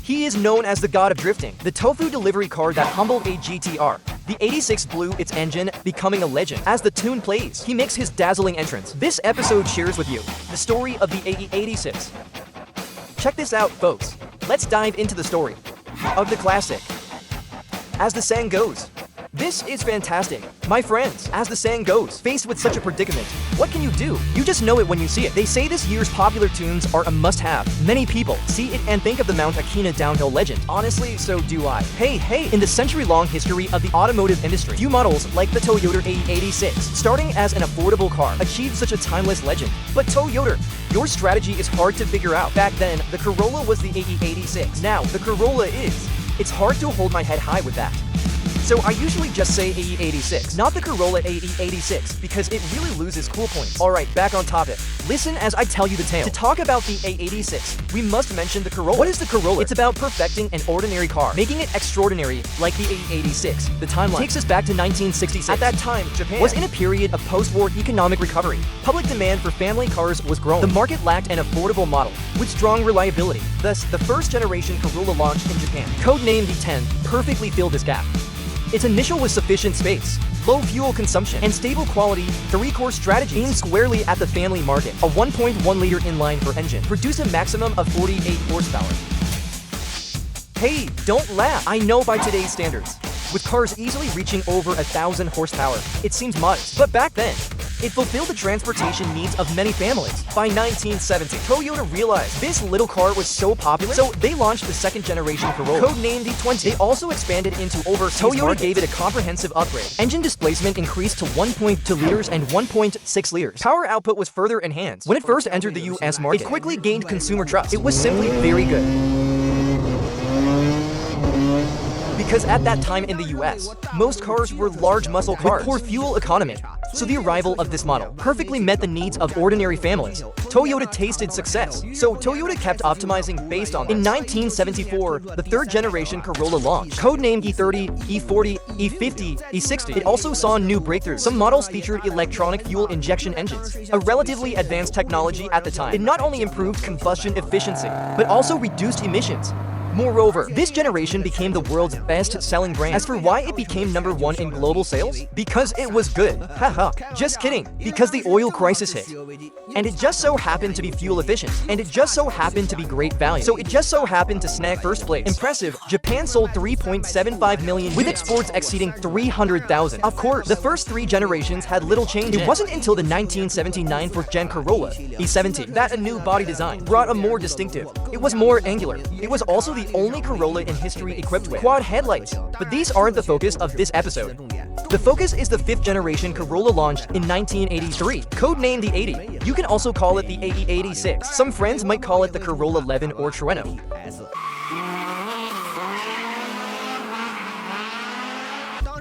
He is known as the god of drifting, the tofu delivery car that humbled a GTR. The 86 blew its engine, becoming a legend. As the tune plays, he makes his dazzling entrance. This episode shares with you the story of the AE86. Check this out, folks. Let's dive into the story of the classic. As the saying goes, this is fantastic. My friends, as the saying goes, faced with such a predicament, what can you do? You just know it when you see it. They say this year's popular tunes are a must-have. Many people see it and think of the Mount Akina downhill legend. Honestly, so do I. Hey, in the century-long history of the automotive industry, few models like the Toyota AE86, starting as an affordable car, achieved such a timeless legend. But Toyota, your strategy is hard to figure out. Back then, the Corolla was the AE86. Now, the Corolla is. It's hard to hold my head high with that. So I usually just say AE86, not the Corolla AE86, because it really loses cool points. Alright, back on topic. Listen as I tell you the tale. To talk about the AE86, we must mention the Corolla. What is the Corolla? It's about perfecting an ordinary car, making it extraordinary like the AE86. The timeline takes us back to 1966. At that time, Japan was in a period of post-war economic recovery. Public demand for family cars was growing. The market lacked an affordable model with strong reliability. Thus, the first generation Corolla launched in Japan. Codenamed the 10, perfectly filled this gap. Its initial was sufficient space, low fuel consumption, and stable quality. Three-core strategy aimed squarely at the family market. A 1.1-liter inline-4 engine produced a maximum of 48 horsepower. Hey, don't laugh. I know by today's standards, with cars easily reaching over 1,000 horsepower, it seems modest. But back then, it fulfilled the transportation needs of many families. By 1970, Toyota realized this little car was so popular, so they launched the second-generation Corolla, codenamed the 20. They also expanded into overseas Toyota markets. Gave it a comprehensive upgrade. Engine displacement increased to 1.2 liters and 1.6 liters. Power output was further enhanced. When it first entered the US market, it quickly gained consumer trust. It was simply very good. Because at that time in the US, most cars were large muscle cars with poor fuel economy. So the arrival of this model perfectly met the needs of ordinary families. Toyota tasted success, so Toyota kept optimizing based on it. In 1974, the third generation Corolla launched, codenamed E30, E40, E50, E60. It also saw new breakthroughs. Some models featured electronic fuel injection engines, a relatively advanced technology at the time. It not only improved combustion efficiency, but also reduced emissions. Moreover, this generation became the world's best-selling brand. As for why it became #1 in global sales? Because it was good. Haha, just kidding. Because the oil crisis hit. And it just so happened to be fuel efficient. And it just so happened to be great value. So it just so happened to snag first place. Impressive, Japan sold 3.75 million with exports exceeding 300,000. Of course, the first three generations had little change. It wasn't until the 1979 4th-gen Corolla, E70, that a new body design brought a more distinctive. It was more angular. It was also the only Corolla in history equipped with quad headlights. But these aren't the focus of this episode. The focus is the 5th generation Corolla launched in 1983, codenamed the 80. You can also call it the AE86. Some friends might call it the Corolla 11 or Treno.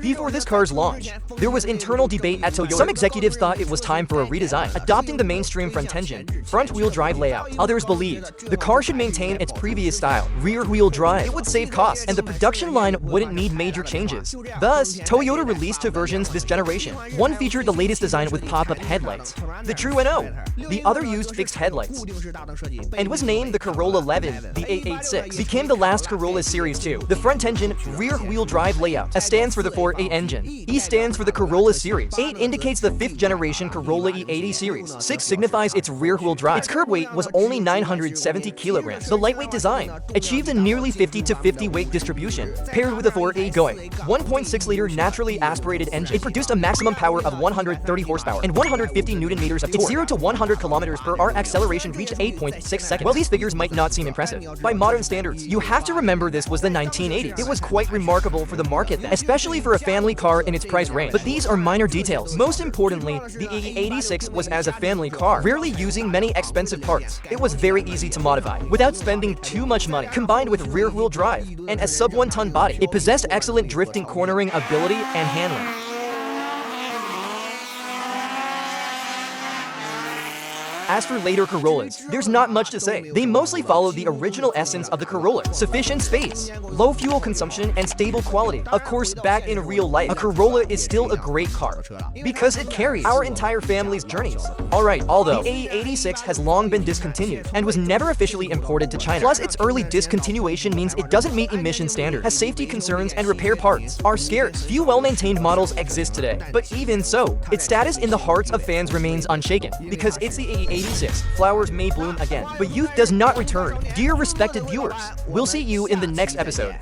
Before this car's launch, there was internal debate at Toyota. Some executives thought it was time for a redesign, adopting the mainstream front engine, front-wheel drive layout. Others believed the car should maintain its previous style, rear-wheel drive. It would save costs, and the production line wouldn't need major changes. Thus, Toyota released two versions this generation. One featured the latest design with pop-up headlights, the True NO. The other used fixed headlights, and was named the Corolla 11. The A86 became the last Corolla Series 2. The front engine, rear-wheel drive layout. S stands for the 4A engine. E stands for the Corolla series. 8 indicates the 5th generation Corolla E80 series. 6 signifies its rear-wheel drive. Its curb weight was only 970 kilograms. The lightweight design achieved a nearly 50-50 weight distribution, paired with a 4A going 1.6-liter naturally aspirated engine. It produced a maximum power of 130 horsepower and 150 Newton-meters of torque. Its 0 to 100 kilometers per hour acceleration reached 8.6 seconds. While these figures might not seem impressive, by modern standards, you have to remember this was the 1980s. It was quite remarkable for the market then, especially for a family car in its price range. But these are minor details. Most importantly, the AE86 was as a family car, rarely using many expensive parts. It was very easy to modify, without spending too much money. Combined with rear-wheel drive and a sub-1-ton body, it possessed excellent drifting cornering ability and handling. As for later Corollas, there's not much to say. They mostly follow the original essence of the Corolla: sufficient space, low fuel consumption, and stable quality. Of course, back in real life, a Corolla is still a great car because it carries our entire family's journeys. Alright, although the AE86 has long been discontinued and was never officially imported to China. Plus, its early discontinuation means it doesn't meet emission standards, has safety concerns, and repair parts are scarce. Few well-maintained models exist today. But even so, its status in the hearts of fans remains unshaken because it's the AE86. Flowers may bloom again, but youth does not return. Dear respected viewers, we'll see you in the next episode.